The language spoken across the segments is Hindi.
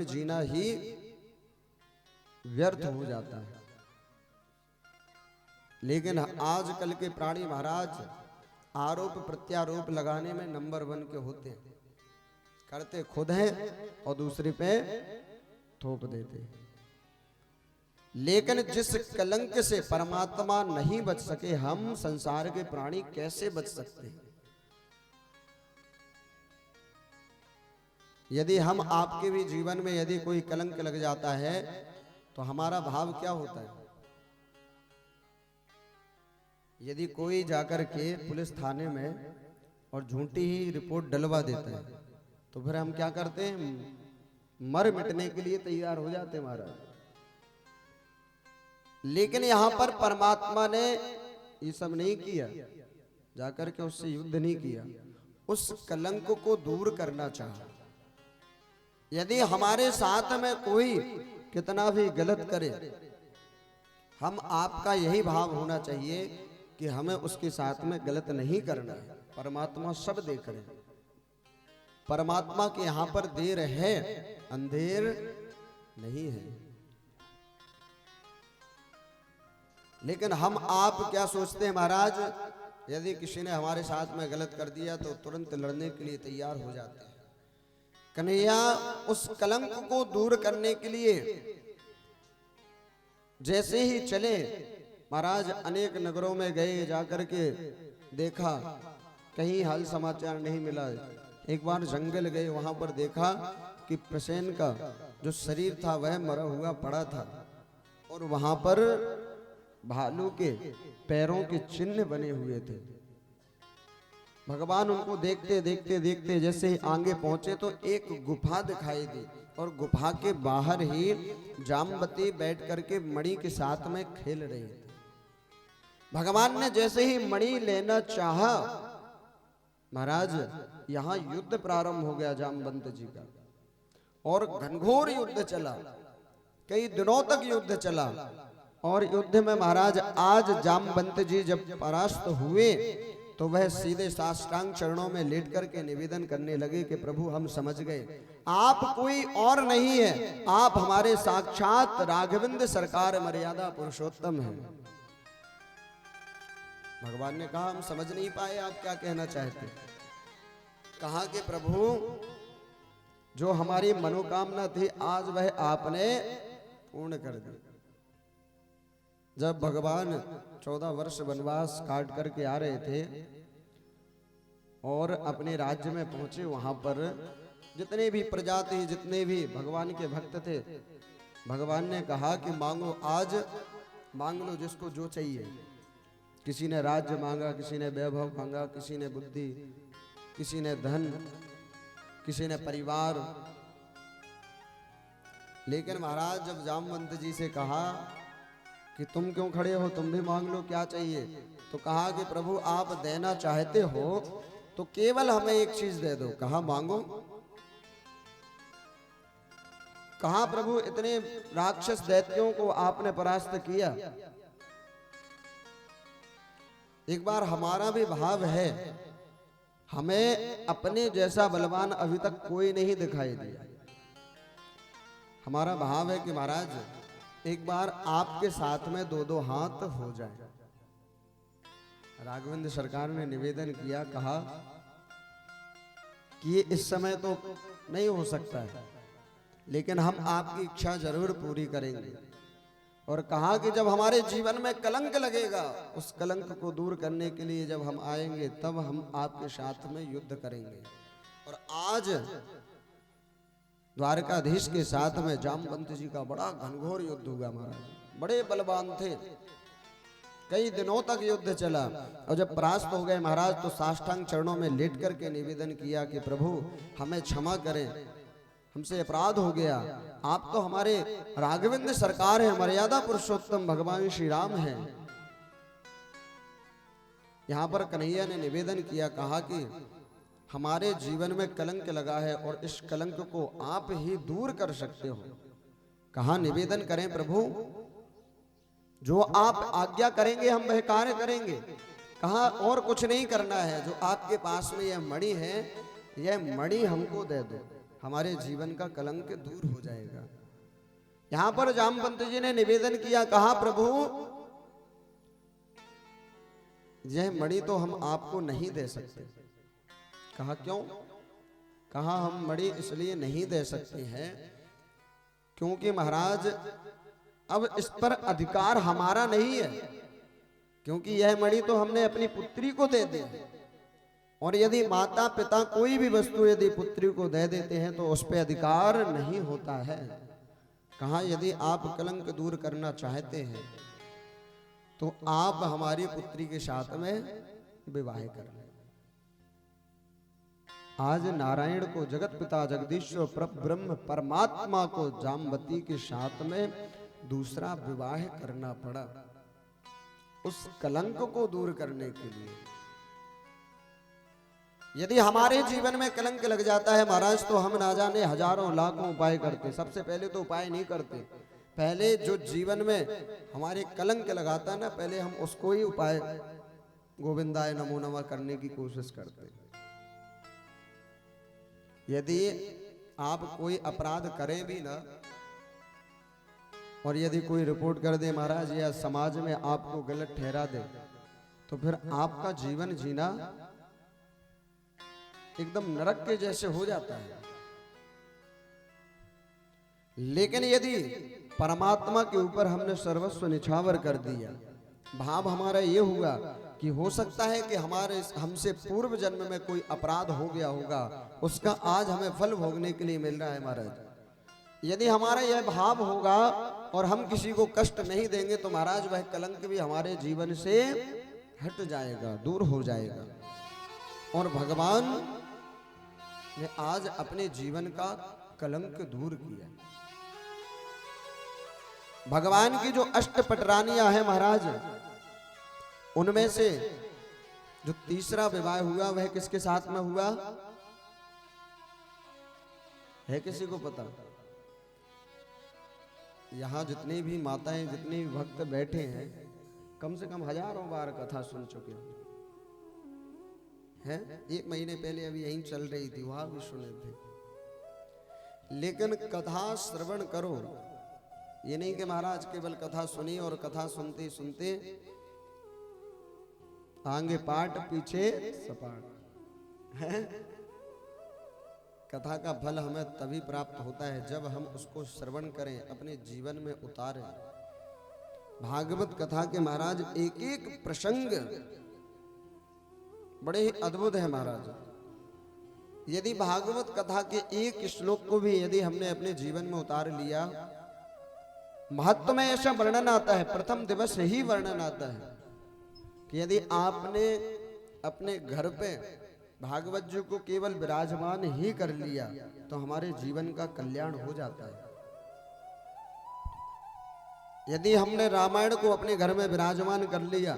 जीना ही व्यर्थ हो जाता है। लेकिन आजकल के प्राणी महाराज आरोप प्रत्यारोप लगाने में नंबर 1 के होते हैं, करते खुद हैं और दूसरे पे थोप देते हैं। लेकिन जिस कलंक से परमात्मा नहीं बच सके, हम संसार के प्राणी कैसे बच सकते हैं? यदि हम आपके भी जीवन में यदि कोई कलंक लग जाता है तो हमारा भाव क्या होता है? यदि कोई जाकर के पुलिस थाने में और झूठी ही रिपोर्ट डलवा देता है तो फिर हम क्या करते हैं? मर मिटने के लिए तैयार हो जाते हैं महाराज। लेकिन यहां पर परमात्मा ने ये सब नहीं किया, जाकर के उससे युद्ध नहीं किया, उस कलंक को दूर करना चाहा। यदि हमारे साथ में कोई कितना भी गलत करे, हम आपका यही भाव होना चाहिए कि हमें उसके साथ में गलत नहीं करना है। परमात्मा सब देख रहे हैं, परमात्मा के यहां पर देर है, अंधेर नहीं है। लेकिन हम आप क्या सोचते हैं महाराज? यदि किसी ने हमारे साथ में गलत कर दिया तो तुरंत लड़ने के लिए तैयार हो जाते हैं। कन्हैया उस कलंक को दूर करने के लिए जैसे ही चले महाराज, अनेक नगरों में गए, जाकर के देखा कहीं हाल समाचार नहीं मिला। एक बार जंगल गए, वहां पर देखा कि प्रसेन का जो शरीर था वह मरा हुआ पड़ा था और वहां पर भालू के पैरों के चिन्ह बने हुए थे। भगवान उनको देखते देखते देखते जैसे ही आगे पहुंचे तो एक गुफा दिखाई दी और गुफा के बाहर ही जामवती बैठ करके मणि के साथ में खेल रही थी। भगवान ने जैसे ही मणि लेना चाहा महाराज, यहां युद्ध प्रारंभ हो गया जामवंत जी का और घनघोर युद्ध चला, कई दिनों तक युद्ध चला। और युद्ध में महाराज आज जामवंत जी जब परास्त हुए तो वह सीधे साष्टांग चरणों में लेट करके निवेदन करने लगे कि प्रभु हम समझ गए, आप कोई और नहीं है, आप हमारे साक्षात राघवेंद्र सरकार मर्यादा पुरुषोत्तम हैं। भगवान ने कहा हम समझ नहीं पाए आप क्या कहना चाहते। कहा कि प्रभु जो हमारी मनोकामना थी आज वह आपने पूर्ण कर दी। जब भगवान 14 वर्ष वनवास काट करके आ रहे थे और अपने राज्य में पहुंचे, वहां पर जितने भी प्रजा थे, जितने भी भगवान के भक्त थे, भगवान ने कहा कि मांगो, आज मांग लो जिसको जो चाहिए। किसी ने राज्य मांगा, किसी ने वैभव मांगा, किसी ने बुद्धि, किसी ने धन, किसी ने परिवार। लेकिन महाराज जब जामवंत जी से कहा कि तुम क्यों खड़े हो, तुम भी मांग लो क्या चाहिए, तो कहा कि प्रभु आप देना चाहते हो तो केवल हमें एक चीज दे दो। कहा मांगो। कहा प्रभु इतने राक्षस दैत्यों को आपने परास्त किया, एक बार हमारा भी भाव है, हमें अपने जैसा बलवान अभी तक कोई नहीं दिखाई दिया। हमारा भाव है कि महाराज एक बार आपके साथ में 2-2 हाथ हो जाए। राघवेंद्र सरकार ने निवेदन किया, कहा कि ये इस समय तो नहीं हो सकता है, लेकिन हम आपकी इच्छा जरूर पूरी करेंगे। और कहा कि जब हमारे जीवन में कलंक लगेगा, उस कलंक को दूर करने के लिए जब हम आएंगे तब हम आपके साथ में युद्ध करेंगे। और आज द्वारकाधीश के साथ में जामवंत जी का बड़ा घनघोर युद्ध हुआ महाराज। बड़े बलवान थे, कई दिनों तक युद्ध चला और जब परास्त हो गए महाराज तो साष्टांग चरणों में लेट करके निवेदन किया कि प्रभु हमें क्षमा करें, हमसे अपराध हो गया। आप तो हमारे राघवेंद्र सरकार है, मर्यादा पुरुषोत्तम भगवान श्री राम हैं। यहां पर कन्हैया ने निवेदन किया, कहा कि हमारे जीवन में कलंक लगा है और इस कलंक को आप ही दूर कर सकते हो। कहा निवेदन करें प्रभु, जो आप आज्ञा करेंगे हम वह कार्य करेंगे। कहा और कुछ नहीं करना है, जो आपके पास में यह मणि है, यह मणि हमको दे दो, हमारे जीवन का कलंक दूर हो जाएगा। यहां पर जामवंत जी ने निवेदन किया, कहा प्रभु यह मणि तो हम आपको नहीं दे सकते। कहा क्यों? कहा हम मणि इसलिए नहीं दे सकते हैं क्योंकि महाराज अब इस पर अधिकार हमारा नहीं है, क्योंकि यह मणि तो हमने अपनी पुत्री को दे दी, और यदि माता पिता कोई भी वस्तु यदि पुत्री को दे देते हैं तो उस पर अधिकार नहीं होता है। कहा यदि आप कलंक दूर करना चाहते हैं तो आप हमारी पुत्री के साथ में विवाह कर लें। आज नारायण को, जगत पिता जगदीश्वर परब्रह्म परमात्मा को जामवती के साथ में दूसरा विवाह करना पड़ा, उस कलंक को दूर करने के लिए। यदि हमारे जीवन में कलंक लग जाता है महाराज, तो हम ना जाने हजारों लाखों उपाय करते। सबसे पहले तो उपाय नहीं करते, पहले जो जीवन में हमारे कलंक लगाता ना, पहले हम उसको ही उपाय गोविंदाय नमो नमः करने की कोशिश करते। यदि आप कोई अपराध करें भी ना, और यदि कोई रिपोर्ट कर दे महाराज या समाज में आपको गलत ठहरा दे, तो फिर आपका जीवन जीना एकदम नरक के जैसे हो जाता है। लेकिन यदि परमात्मा के ऊपर हमने सर्वस्व निछावर कर दिया, भाव हमारा ये हुआ कि हो सकता है कि हमारे हमसे पूर्व जन्म में कोई अपराध हो गया होगा, उसका आज हमें फल भोगने के लिए मिल रहा है महाराज। यदि हमारा यह भाव होगा और हम किसी को कष्ट नहीं देंगे तो महाराज वह कलंक भी हमारे जीवन से हट जाएगा, दूर हो जाएगा। और भगवान ने आज अपने जीवन का कलंक दूर किया। भगवान की जो अष्टपटरानियां हैं महाराज, उनमें से जो तीसरा विवाह हुआ वह किसके साथ में हुआ है? किसी को पता? यहां जितनी भी माताएं, जितने भी भक्त बैठे हैं, कम से कम हजारों बार कथा सुन चुके हैं। 1 महीने पहले अभी यहीं चल रही थी, वहां भी सुने थे। लेकिन कथा श्रवण करो, ये नहीं कि महाराज केवल कथा सुनी और कथा सुनते सुनते आगे पाठ पीछे सपाट है। कथा का फल हमें तभी प्राप्त होता है जब हम उसको श्रवण करें, अपने जीवन में उतारें। भागवत कथा के महाराज एक एक प्रसंग बड़े ही अद्भुत है महाराज। यदि भागवत कथा के एक श्लोक को भी यदि हमने अपने जीवन में उतार लिया, महत्व में ऐसा वर्णन आता है, प्रथम दिवस ही वर्णन आता है कि यदि आपने अपने घर पे भागवत जी को केवल विराजमान ही कर लिया तो हमारे जीवन का कल्याण हो जाता है। यदि हमने रामायण को अपने घर में विराजमान कर लिया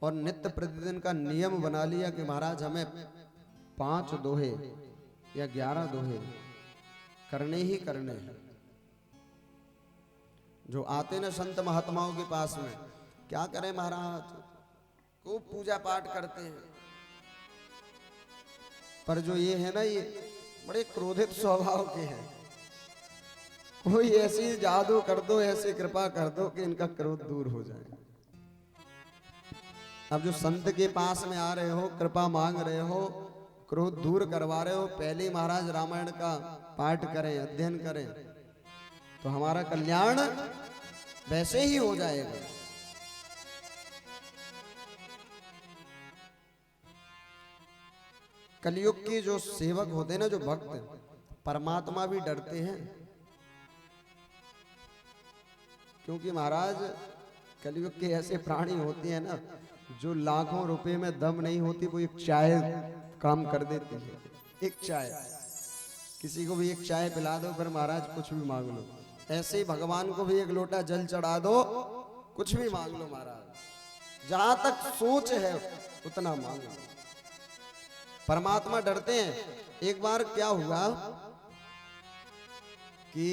और नित्य प्रतिदिन का नियम बना लिया कि महाराज हमें 5 दोहे या 11 दोहे करने ही करने हैं। जो आते ना संत महात्माओं के पास में, क्या करें महाराज, खूब पूजा पाठ करते हैं, पर जो ये है ना, ये बड़े क्रोधित स्वभाव के हैं। कोई ऐसी जादू कर दो, ऐसी कृपा कर दो कि इनका क्रोध दूर हो जाए। अब जो संत के पास में आ रहे हो, कृपा मांग रहे हो, क्रोध दूर करवा रहे हो, पहले महाराज रामायण का पाठ करें, अध्ययन करें, तो हमारा कल्याण वैसे ही हो जाएगा। कलयुग के जो सेवक होते हैं ना, जो भक्त, परमात्मा भी डरते हैं, क्योंकि महाराज कलयुग के ऐसे प्राणी होते हैं ना, जो लाखों रुपए में दम नहीं होती, वो एक चाय काम कर देती है। एक चाय, किसी को भी एक चाय पिला दो, फिर महाराज कुछ भी मांग लो। ऐसे ही भगवान को भी एक लोटा जल चढ़ा दो, कुछ भी मांग लो महाराज, जहां तक सोच है उतना मांग लो। परमात्मा डरते हैं। एक बार क्या हुआ कि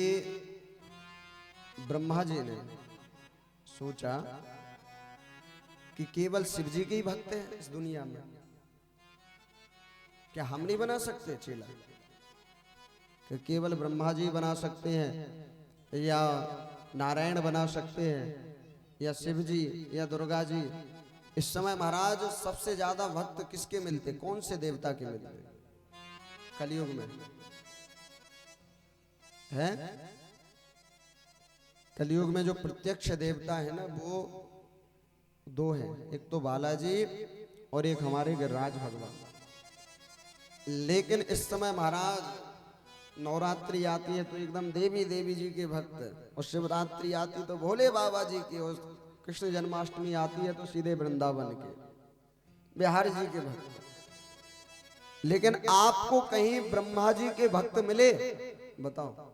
ब्रह्मा जी ने सोचा कि केवल शिव जी के ही भक्त हैं इस दुनिया में, क्या हम नहीं बना सकते चेला? कि केवल ब्रह्मा जी बना सकते हैं या नारायण बना सकते हैं या शिव जी या दुर्गा जी। इस समय महाराज सबसे ज्यादा भक्त किसके मिलते, कौन से देवता के मिलते कलयुग में है? कलयुग में जो प्रत्यक्ष देवता है ना वो दो हैं, एक तो बालाजी और एक हमारे गिरिराज भगवान। लेकिन इस समय महाराज नवरात्रि आती है तो एकदम देवी देवी जी के भक्त, और शिवरात्रि आती तो भोले बाबा जी के, और कृष्ण जन्माष्टमी आती है तो सीधे वृंदावन के बिहार जी के भक्त। लेकिन आपको कहीं ब्रह्मा जी के भक्त मिले बताओ?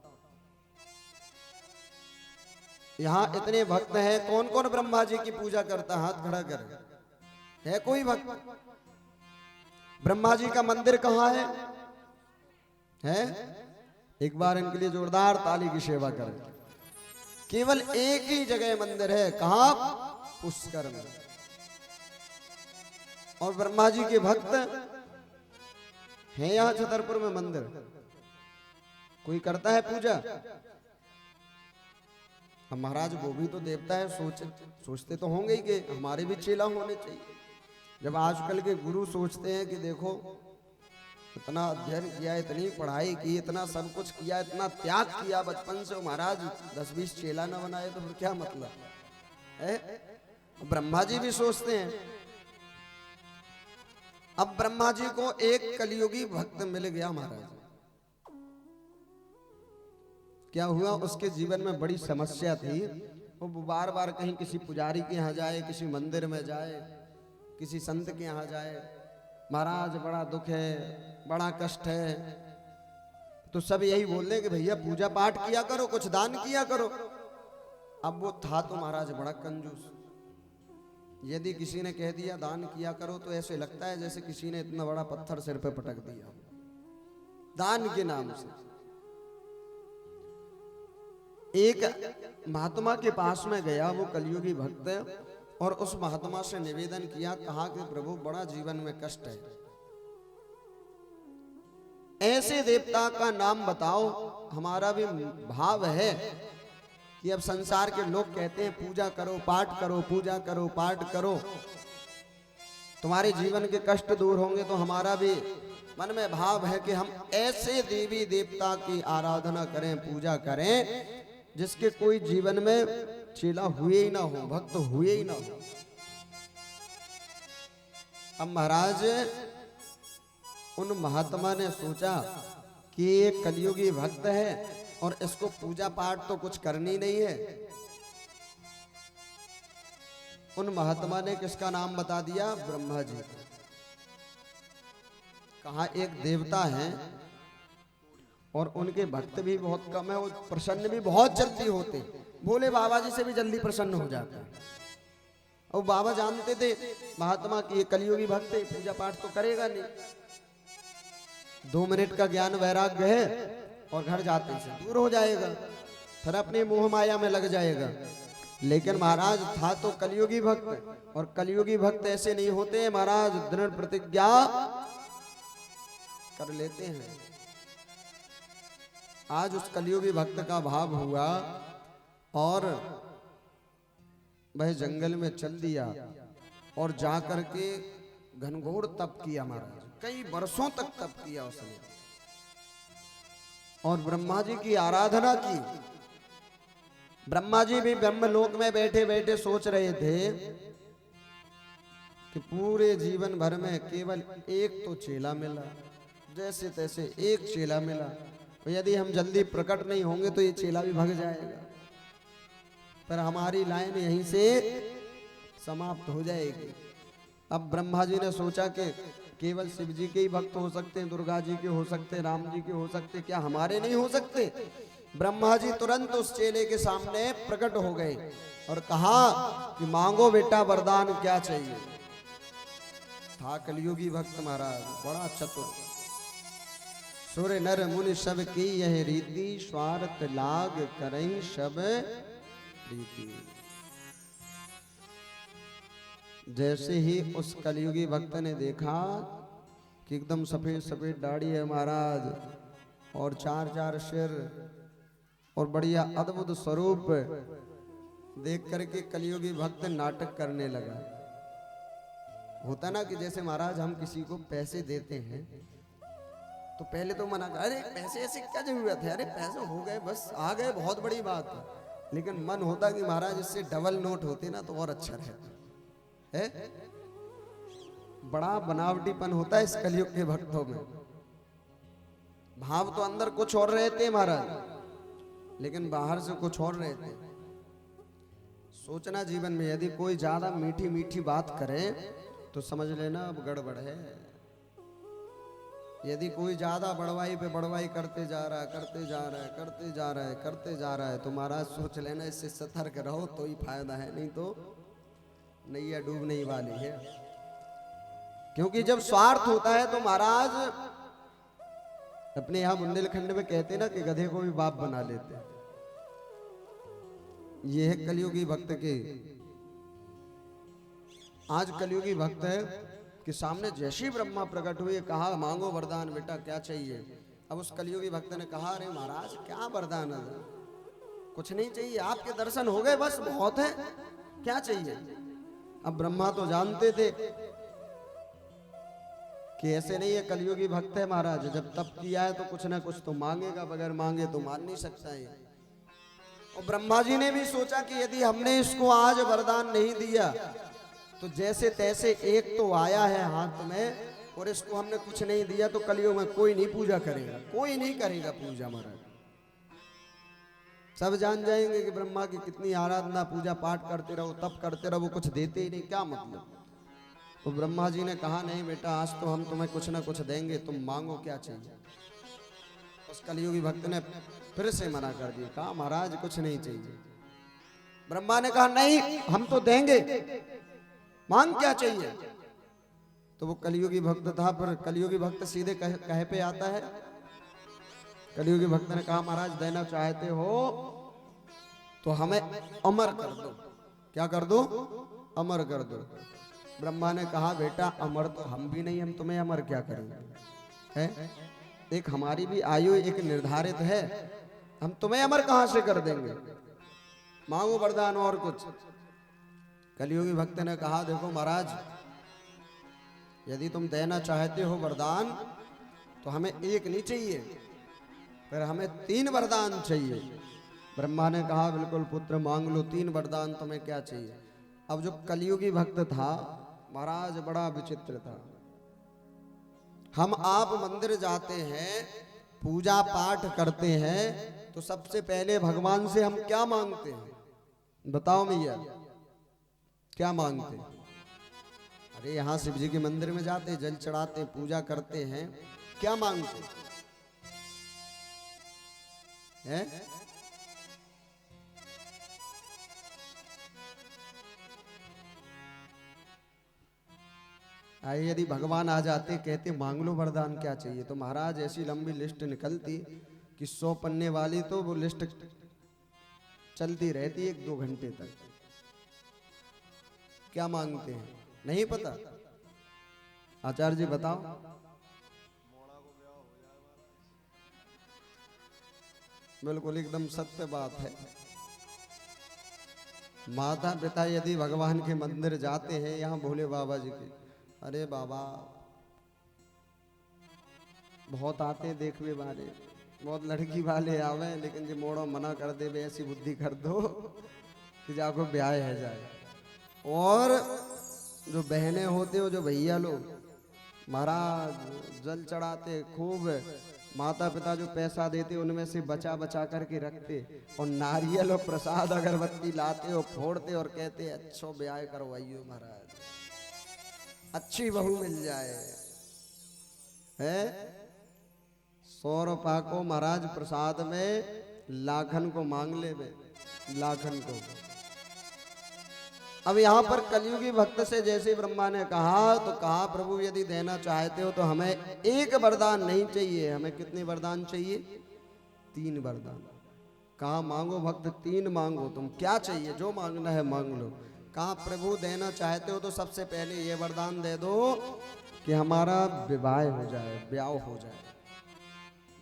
यहां इतने भक्त हैं, कौन कौन ब्रह्मा जी की पूजा करता? हाथ खड़ा कर, है कोई भक्त? ब्रह्मा जी का मंदिर कहां है? एक बार इनके लिए जोरदार ताली की सेवा करें। केवल एक ही जगह मंदिर है, कहां? पुष्कर में। और ब्रह्मा जी के भक्त हैं यहां छतरपुर में मंदिर, कोई करता है पूजा? अब महाराज वो भी तो देवता है, सोचते तो होंगे ही कि हमारे भी चेला होने चाहिए। जब आजकल के गुरु सोचते हैं कि देखो इतना अध्ययन किया, इतनी पढ़ाई की, इतना सब कुछ किया, इतना त्याग किया बचपन से, महाराज 10-20 चेला न बनाए तो फिर क्या मतलब है? ब्रह्मा जी भी सोचते हैं। अब ब्रह्मा जी को एक कलियुगी भक्त मिल गया महाराज, क्या हुआ? उसके जीवन में बड़ी समस्या थी। वो बार बार कहीं किसी पुजारी के यहाँ जाए, किसी मंदिर में जाए, किसी संत के यहाँ जाए, महाराज बड़ा दुख है, बड़ा कष्ट है। तो सब यही बोल रहे कि भैया पूजा पाठ किया करो, कुछ दान किया करो। अब वो था तो महाराज बड़ा कंजूस, यदि किसी ने कह दिया दान किया करो तो ऐसे लगता है जैसे किसी ने इतना बड़ा पत्थर सिर पे पटक दिया दान के नाम से। एक महात्मा के पास में गया वो कलियुगी भक्त, और उस महात्मा से निवेदन किया, कहा कि प्रभु बड़ा जीवन में कष्ट है, ऐसे देवता का नाम बताओ। हमारा भी भाव है कि अब संसार के लोग कहते हैं पूजा करो पाठ करो, पूजा करो पाठ करो, तुम्हारे जीवन के कष्ट दूर होंगे। तो हमारा भी मन में भाव है कि हम ऐसे देवी देवता की आराधना करें, पूजा करें जिसके कोई जीवन में चेला हुए ही ना हो, भक्त हुए ही ना हो। अब महाराज उन महात्मा ने सोचा कि ये कलियुगी भक्त है और इसको पूजा पाठ तो कुछ करनी नहीं है। उन महात्मा ने किसका नाम बता दिया? ब्रह्मा जी का। कहा एक देवता है और उनके भक्त भी बहुत कम है, और प्रसन्न भी बहुत जल्दी होते, भोले बाबा जी से भी जल्दी प्रसन्न हो जाते हैं। और बाबा जानते थे महात्मा की ये कलियुगी भक्त है, पूजा पाठ तो करेगा नहीं, 2 मिनट का ज्ञान वैराग्य है और घर जाते से दूर हो जाएगा, फिर अपने मोह माया में लग जाएगा। लेकिन महाराज था तो कलियुगी भक्त, और कलियुगी भक्त ऐसे नहीं होते महाराज, दृढ़ प्रतिज्ञा कर लेते हैं। आज उस कलियुगी भक्त का भाव हुआ और वह जंगल में चल दिया और जाकर के घनघोर तप किया महाराज, कई वर्षों तक तप किया उसने, और ब्रह्मा जी की आराधना की। ब्रह्मा जी भी ब्रह्मलोक में बैठे बैठे सोच रहे थे कि पूरे जीवन भर में केवल एक तो चेला मिला, जैसे तैसे एक चेला मिला, तो यदि हम जल्दी प्रकट नहीं होंगे तो ये चेला भी भाग जाएगा, पर हमारी लाइन यहीं से समाप्त हो जाएगी। अब ब्रह्मा जी ने सोचा कि केवल शिव जी के ही भक्त हो सकते हैं, दुर्गा जी के हो सकते, राम जी के हो सकते, क्या हमारे नहीं हो सकते? ब्रह्मा जी तुरंत उस चेले के सामने प्रकट हो गए और कहा कि मांगो बेटा वरदान, क्या चाहिए? था कलियुगी भक्त महाराज, बड़ा चतुर, सुर नर मुनि सब की यह रीति, स्वार्थ लाग करई सब प्रीति। जैसे ही उस कलियुगी भक्त ने देखा कि एकदम सफेद सफेद दाढ़ी है महाराज, और चार चार सिर और बढ़िया अद्भुत स्वरूप देख करके कलियुगी भक्त नाटक करने लगा। होता ना कि जैसे महाराज हम किसी को पैसे देते हैं तो पहले तो मना कर, अरे पैसे ऐसे क्या जरूरत है, अरे पैसे हो गए बस आ गए बहुत बड़ी बात है। लेकिन मन होता कि महाराज इससे डबल नोट होते ना तो और अच्छा रहता है। बड़ा बनावटीपन होता है इस कलयुग के भक्तों में। भाव तो अंदर कुछ और रहते महाराज, लेकिन बाहर से कुछ और रहते। सोचना जीवन में यदि कोई ज्यादा मीठी मीठी बात करे तो समझ लेना अब गड़बड़ है। यदि कोई ज्यादा बड़वाई पे बड़वाई करते जा रहा है, करते जा रहा है, करते जा रहा है, करते जा रहा है, तो महाराज सोच लेना इससे सतर्क रहो तो ही फायदा है, नहीं तो नैया डूबने ही वाली है। क्योंकि जब स्वार्थ होता है तो महाराज अपने यहां बुंदेलखंड में कहते ना कि गधे को भी बाप बना लेते हैं। ये है कलियुगी भक्त के। आज कलियुगी भक्त है कि सामने जैसे ब्रह्मा प्रकट हुए, कहा मांगो वरदान बेटा क्या चाहिए। अब उस कलियुगी भक्त ने कहा अरे महाराज क्या वरदान है, कुछ नहीं चाहिए, आपके दर्शन हो गए बस बहुत है, क्या चाहिए। अब ब्रह्मा तो जानते थे कि ऐसे नहीं है, कलियुगी भक्त है महाराज, जब तप किया है तो कुछ ना कुछ तो मांगेगा, बगैर मांगे तो मान नहीं सकता है। और ब्रह्मा जी ने भी सोचा कि यदि हमने इसको आज वरदान नहीं दिया तो जैसे तैसे एक तो आया है हाथ में और इसको हमने कुछ नहीं दिया तो कलियुग में कोई नहीं पूजा करेगा, कोई नहीं करेगा पूजा महाराज। सब जान जाएंगे कि ब्रह्मा की कितनी आराधना पूजा पाठ करते रहो, तप करते रहो, कुछ देते ही नहीं, क्या मतलब। तो ब्रह्मा जी ने कहा नहीं बेटा आज तो हम तुम्हें कुछ ना कुछ देंगे, तुम मांगो क्या चाहिए। उस कलियुगी भक्त ने फिर से मना कर दिया, कहा महाराज कुछ नहीं चाहिए। ब्रह्मा ने कहा नहीं हम तो देंगे, मांग क्या चाहिए। तो वो कलियुगी भक्त था, पर कलियुगी भक्त सीधे कहे पे आता है। कलियुगी भक्त ने कहा महाराज देना चाहते हो तो हमें अमर कर दो। क्या कर दो, अमर कर दो। ब्रह्मा ने कहा बेटा अमर तो हम भी नहीं, हम तुम्हें अमर क्या करेंगे, है एक हमारी भी आयु एक निर्धारित है, हम तुम्हें अमर कहां से कर देंगे, मांगो वरदान और कुछ। कलियुगी भक्त ने कहा देखो महाराज यदि तुम देना चाहते हो वरदान तो हमें एक नहीं चाहिए, फिर हमें 3 वरदान चाहिए। ब्रह्मा ने कहा बिल्कुल पुत्र मांग लो 3 वरदान, तुम्हें क्या चाहिए। अब जो कलियुगी भक्त था महाराज बड़ा विचित्र था। हम आप मंदिर जाते हैं, पूजा पाठ करते हैं तो सबसे पहले भगवान से हम क्या मांगते हैं, बताओ भैया क्या मांगते हैं। अरे यहां शिव जी के मंदिर में जाते, जल चढ़ाते, पूजा करते हैं, क्या मांगते हैं? आइए यदि भगवान आ जाते कहते मांग लो वरदान क्या चाहिए, तो महाराज ऐसी लंबी लिस्ट निकलती कि 100 पन्ने वाली, तो वो लिस्ट चलती रहती 1-2 घंटे तक। क्या मांगते हैं नहीं पता, आचार्य जी बताओ। बिल्कुल एकदम सत्य बात है। माता पिता यदि भगवान के मंदिर जाते हैं, यहाँ भोले बाबा जी के, अरे बाबा बहुत आते देखवे वाले, बहुत लड़की वाले आवे, लेकिन जो मोड़ो मना कर दे ऐसी बुद्धि कर दो कि जाको ब्याह है जाए। और जो बहनें होते हो, जो भैया लोग महाराज जल चढ़ाते खूब, माता पिता जो पैसा देते उनमें से बचा बचा करके रखते, और नारियल और प्रसाद अगरबत्ती लाते और फोड़ते और कहते अच्छो ब्याह करवाइयो महाराज, अच्छी बहू मिल जाए है। 100 रुपया को महाराज प्रसाद में लाखन को मांग ले, लाखन को। अब यहाँ पर कलियुगी भक्त से जैसे ब्रह्मा ने कहा तो कहा प्रभु यदि देना चाहते हो तो हमें एक वरदान नहीं चाहिए, हमें कितने वरदान चाहिए, 3 वरदान। कहा मांगो भक्त 3 मांगो, तुम क्या चाहिए जो मांगना है मांग लो। कहा प्रभु देना चाहते हो तो सबसे पहले ये वरदान दे दो कि हमारा विवाह हो जाए, ब्याह हो जाए।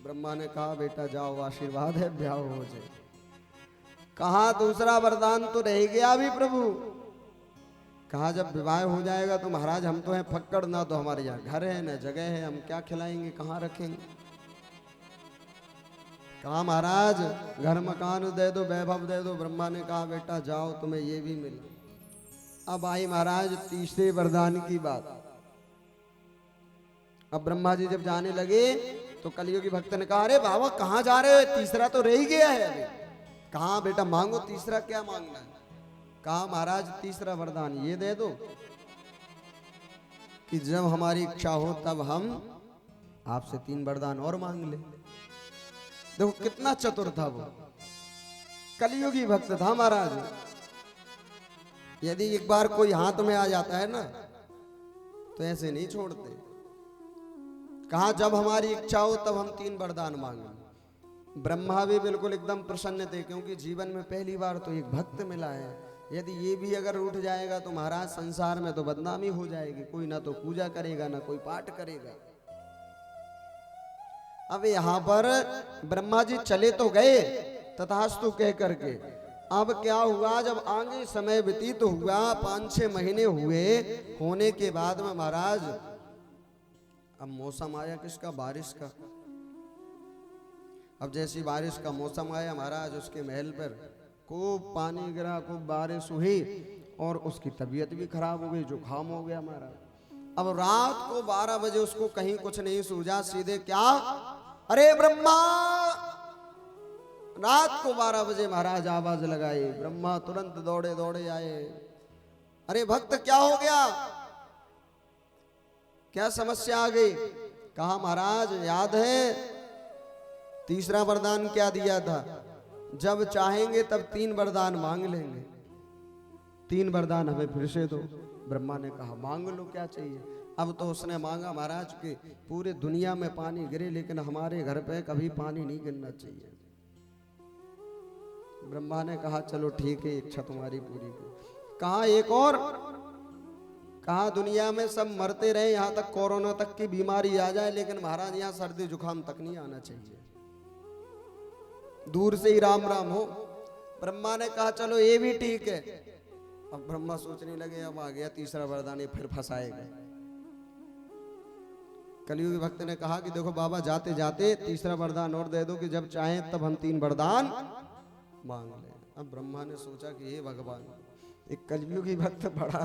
ब्रह्मा ने कहा बेटा जाओ, आशीर्वाद है, ब्याह हो जाए। कहा दूसरा वरदान तो रह गया भी प्रभु। कहा जब विवाह हो जाएगा तो महाराज हम तो हैं फक्कड़, ना तो हमारे यहाँ घर है ना जगह है, हम क्या खिलाएंगे, कहाँ रखेंगे। कहा महाराज घर मकान दे दो, वैभव दे दो। ब्रह्मा ने कहा बेटा जाओ, तुम्हें ये भी मिले। अब आई महाराज तीसरे वरदान की बात। अब ब्रह्मा जी जब जाने लगे तो कलियुगी भक्त ने कहा अरे बाबा कहाँ जा रहे हो, तीसरा तो रह ही गया है अभी। कहा बेटा मांगो, तीसरा क्या मांगना है। कहा महाराज तीसरा वरदान ये दे दो कि जब हमारी इच्छा हो तब हम आपसे 3 वरदान और मांग ले। देखो कितना चतुर था वो, कलियुगी भक्त था महाराज। यदि एक बार कोई हाथ में आ जाता है ना तो ऐसे नहीं छोड़ते। कहा जब हमारी इच्छा हो तब हम 3 वरदान मांगे। ब्रह्मा भी बिल्कुल एकदम प्रसन्न थे, क्योंकि जीवन में पहली बार तो एक भक्त मिला है। यदि ये भी अगर उठ जाएगा तो महाराज संसार में तो बदनामी हो जाएगी, कोई ना तो पूजा करेगा ना कोई पाठ करेगा। अब यहां पर ब्रह्मा जी चले तो गए तथास्तु कह करके। अब क्या हुआ, जब आगे समय व्यतीत हुआ, 5-6 महीने हुए, होने के बाद में महाराज अब मौसम आया किसका, बारिश का। अब जैसी बारिश का मौसम आया महाराज, उसके महल पर खूब पानी गिरा, खूब बारिश हुई और उसकी तबीयत भी खराब हो गई, जुकाम हो गया महाराज। अब रात को 12 बजे उसको कहीं कुछ नहीं सूझा, सीधे क्या, अरे ब्रह्मा। रात को 12 बजे महाराज आवाज लगाई, ब्रह्मा तुरंत दौड़े दौड़े आए। अरे भक्त क्या हो गया, क्या समस्या आ गई। कहा महाराज याद है तीसरा वरदान क्या दिया था, जब चाहेंगे तब 3 वरदान मांग लेंगे, 3 वरदान हमें फिर से दो। ब्रह्मा ने कहा मांग लो क्या चाहिए। अब तो उसने मांगा महाराज के पूरे दुनिया में पानी गिरे लेकिन हमारे घर पे कभी पानी नहीं गिरना चाहिए। ब्रह्मा ने कहा चलो ठीक है, इच्छा तुम्हारी पूरी की। कहा एक और, कहा दुनिया में सब मरते रहे, यहां तक कोरोना तक की बीमारी आ जाए, लेकिन महाराज यहां सर्दी जुकाम तक नहीं आना चाहिए, दूर से ही राम राम हो। ब्रह्मा ने कहा चलो ये भी ठीक है। अब ब्रह्मा सोचने लगे अब आ गया तीसरा वरदान, ये फिर फंसाएगा। कलियुगी भक्त ने कहा कि देखो बाबा जाते जाते तीसरा वरदान और दे दो कि जब चाहें तब हम 3 वरदान मांग लें। अब ब्रह्मा ने सोचा कि हे भगवान, एक कलियुगी भक्त बड़ा